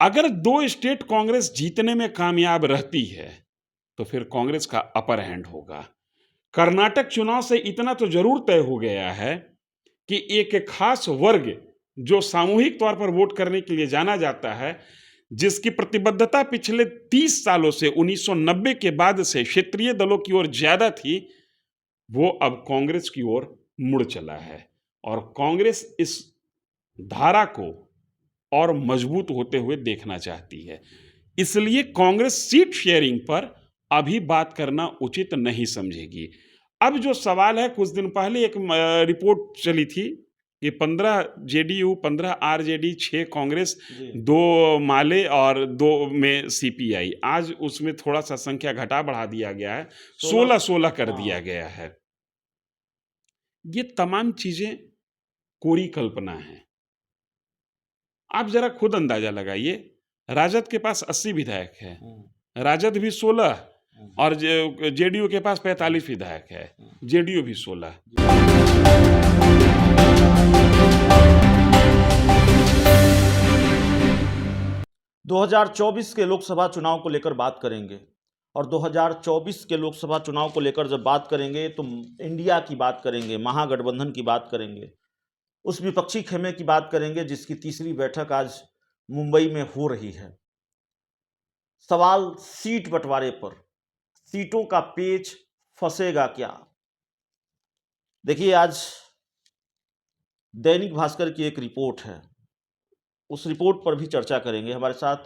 अगर 2 स्टेट कांग्रेस जीतने में कामयाब रहती है तो फिर कांग्रेस का अपर हैंड होगा। कर्नाटक चुनाव से इतना तो जरूर तय हो गया है कि एक खास वर्ग जो सामूहिक तौर पर वोट करने के लिए जाना जाता है, जिसकी प्रतिबद्धता पिछले 30 सालों से 1990 के बाद से क्षेत्रीय दलों की ओर ज्यादा थी, वो अब कांग्रेस की ओर मुड़ चला है और कांग्रेस इस धारा को और मजबूत होते हुए देखना चाहती है। इसलिए कांग्रेस सीट शेयरिंग पर अभी बात करना उचित नहीं समझेगी। अब जो सवाल है, कुछ दिन पहले एक रिपोर्ट चली थी कि 15 जेडीयू, 15 आरजेडी, 6 कांग्रेस, 2 माले और 2 में सीपीआई। आज उसमें थोड़ा सा संख्या घटा बढ़ा दिया गया है, 16-16 कर दिया गया है। ये तमाम चीजें कोरी कल्पना है। आप जरा खुद अंदाजा लगाइए, राजद के पास 80 विधायक है, राजद भी 16 और जेडीयू के पास 45 विधायक है, जेडीयू भी 16। 2024 के लोकसभा चुनाव को लेकर बात करेंगे और 2024 के लोकसभा चुनाव को लेकर जब बात करेंगे तो इंडिया की बात करेंगे, महागठबंधन की बात करेंगे, उस विपक्षी खेमे की बात करेंगे जिसकी तीसरी बैठक आज मुंबई में हो रही है। सवाल सीट बंटवारे पर, सीटों का पेच फंसेगा क्या? देखिए, आज दैनिक भास्कर की एक रिपोर्ट है, उस रिपोर्ट पर भी चर्चा करेंगे। हमारे साथ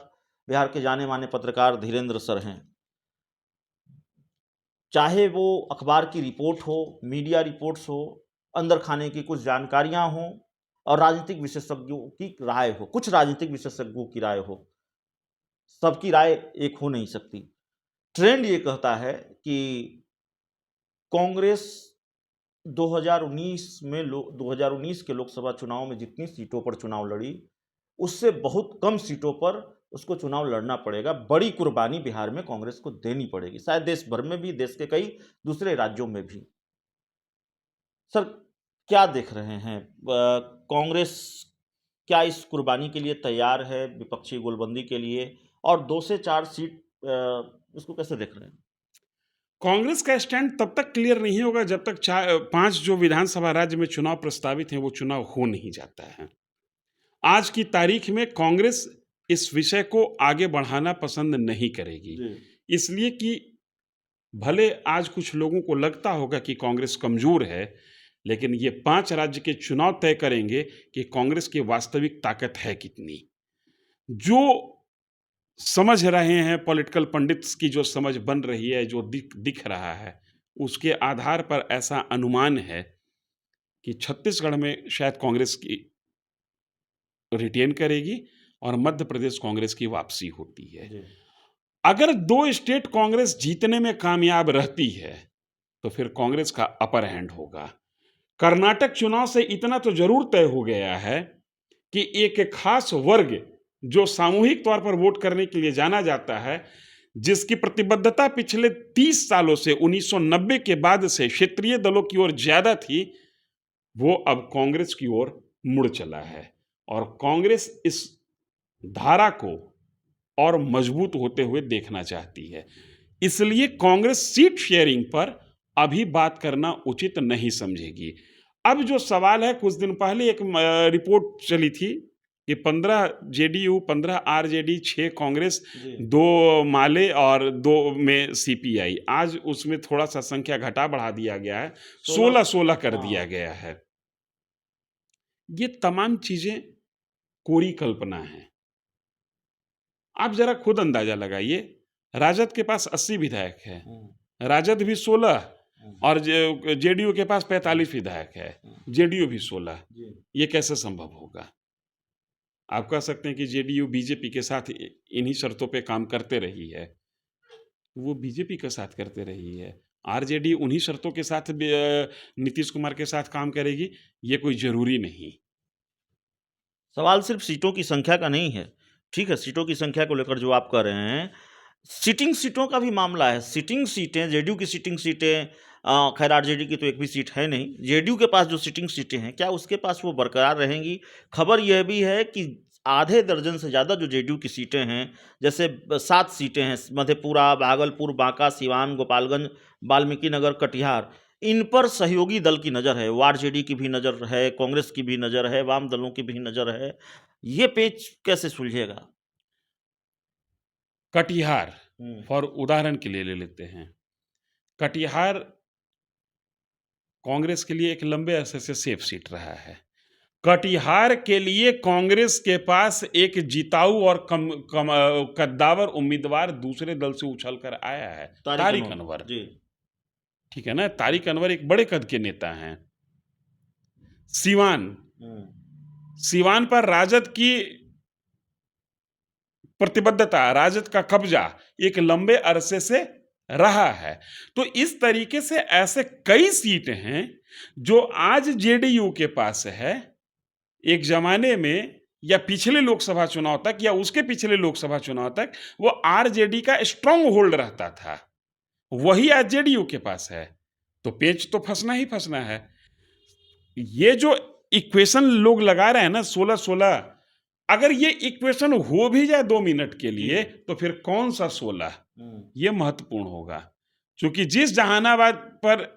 बिहार के जाने माने पत्रकार धीरेन्द्र सर हैं। चाहे वो अखबार की रिपोर्ट हो, मीडिया रिपोर्ट्स हो, अंदर खाने की कुछ जानकारियां हों और राजनीतिक विशेषज्ञों की राय हो, कुछ राजनीतिक विशेषज्ञों की राय हो, सबकी राय एक हो नहीं सकती। ट्रेंड ये कहता है कि कांग्रेस 2019 के लोकसभा चुनाव में जितनी सीटों पर चुनाव लड़ी, उससे बहुत कम सीटों पर उसको चुनाव लड़ना पड़ेगा। बड़ी कुर्बानी बिहार में कांग्रेस को देनी पड़ेगी, शायद देश भर में भी, देश के कई दूसरे राज्यों में भी। सर, क्या देख रहे हैं? कांग्रेस क्या इस कुर्बानी के लिए तैयार है, विपक्षी गोलबंदी के लिए? और 2 से 4 सीट उसको कैसे देख रहे हैं? कांग्रेस का स्टैंड तब तक क्लियर नहीं होगा जब तक 5 जो विधानसभा राज्य में चुनाव प्रस्तावित हैं वो चुनाव हो नहीं जाता है। आज की तारीख में कांग्रेस इस विषय को आगे बढ़ाना पसंद नहीं करेगी, इसलिए कि भले आज कुछ लोगों को लगता होगा कि कांग्रेस कमजोर है, लेकिन ये 5 राज्य के चुनाव तय करेंगे कि कांग्रेस की वास्तविक ताकत है कितनी। जो समझ रहे हैं पॉलिटिकल पंडित्स की, जो समझ बन रही है, जो दिख रहा है, उसके आधार पर ऐसा अनुमान है कि छत्तीसगढ़ में शायद कांग्रेस की रिटेन करेगी और मध्य प्रदेश कांग्रेस की वापसी होती है। अगर 2 स्टेट कांग्रेस जीतने में कामयाब रहती है तो फिर कांग्रेस का अपर हैंड होगा। कर्नाटक चुनाव से इतना तो जरूर तय हो गया है कि एक खास वर्ग जो सामूहिक तौर पर वोट करने के लिए जाना जाता है, जिसकी प्रतिबद्धता पिछले 30 सालों से 1990 के बाद से क्षेत्रीय दलों की ओर ज्यादा थी, वो अब कांग्रेस की ओर मुड़ चला है और कांग्रेस इस धारा को और मजबूत होते हुए देखना चाहती है। इसलिए कांग्रेस सीट शेयरिंग पर अभी बात करना उचित नहीं समझेगी। अब जो सवाल है, कुछ दिन पहले एक रिपोर्ट चली थी कि 15 जेडीयू, 15 आरजेडी, 6 कांग्रेस, 2 माले और 2 में सीपीआई। आज उसमें थोड़ा सा संख्या घटा बढ़ा दिया गया है, 16-16 कर दिया गया है। ये तमाम चीजें कोरी कल्पना है। आप जरा खुद अंदाजा लगाइए, राजद के पास 80 विधायक है, राजद भी 16 और जेडीयू के पास 45 विधायक है, जेडीयू भी 16। ये कैसे संभव होगा? आप कह सकते हैं कि जेडीयू बीजेपी के साथ इन्हीं शर्तों पे काम करते रही है, वो बीजेपी के साथ करते रही है। आरजेडी उन्हीं शर्तों के साथ नीतीश कुमार के साथ काम करेगी, ये कोई जरूरी नहीं। सवाल सिर्फ सीटों की संख्या का नहीं है। ठीक है, सीटों की संख्या को लेकर जो आप कह रहे हैं, सिटिंग सीटों का भी मामला है। सिटिंग सीटें, जेडीयू की सिटिंग सीटें, खैर आरजेडी की तो एक भी सीट है नहीं, जेडीयू के पास जो सिटिंग सीटें हैं, क्या उसके पास वो बरकरार रहेंगी? खबर यह भी है कि आधे दर्जन से ज़्यादा जो जेडीयू की सीटें हैं, जैसे 7 सीटें हैं मधेपुरा, भागलपुर, बांका, सिवान, गोपालगंज, वाल्मीकि नगर, कटिहार, इन पर सहयोगी दल की नज़र है। आरजेडी की भी नज़र है, कांग्रेस की भी नज़र है, वाम दलों की भी नज़र है। ये पेच कैसे सुलझेगा? कटिहार हुँ, फॉर उदाहरण के लिए ले लेते हैं। कटिहार कांग्रेस के लिए एक लंबे अरसे से सेफ सीट रहा है। कटिहार के लिए कांग्रेस के पास एक जिताऊ और कद्दावर उम्मीदवार दूसरे दल से उछल कर आया है, तारिक तारिक अनवर। अनवर। जी। ठीक है ना? तारिक अनवर एक बड़े कद के नेता हैं। सिवान, हुँ, सिवान पर राजद की प्रतिबद्धता, राजद का कब्जा एक लंबे अरसे से रहा है। तो इस तरीके से ऐसे कई सीट हैं जो आज जेडीयू के पास है। एक जमाने में या पिछले लोकसभा चुनाव तक या उसके पिछले लोकसभा चुनाव तक वो आरजेडी का स्ट्रांग होल्ड रहता था, वही आज जेडीयू के पास है। तो पेच तो फंसना ही फंसना है। ये जो इक्वेशन लोग लगा रहे हैं ना 16-16, अगर ये इक्वेशन हो भी जाए 2 मिनट के लिए तो फिर कौन सा 16, ये महत्वपूर्ण होगा। क्योंकि जिस जहानाबाद पर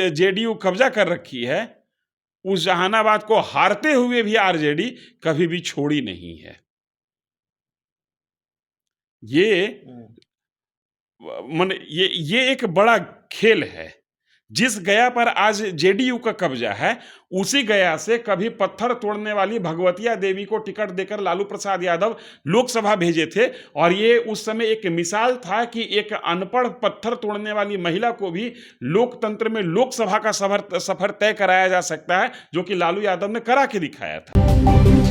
जेडीयू कब्जा कर रखी है, उस जहानाबाद को हारते हुए भी आरजेडी कभी भी छोड़ी नहीं है। ये ये एक बड़ा खेल है। जिस गया पर आज जेडीयू का कब्जा है, उसी गया से कभी पत्थर तोड़ने वाली भगवतिया देवी को टिकट देकर लालू प्रसाद यादव लोकसभा भेजे थे। और ये उस समय एक मिसाल था कि एक अनपढ़ पत्थर तोड़ने वाली महिला को भी लोकतंत्र में लोकसभा का सफर तय कराया जा सकता है, जो कि लालू यादव ने करा के दिखाया था।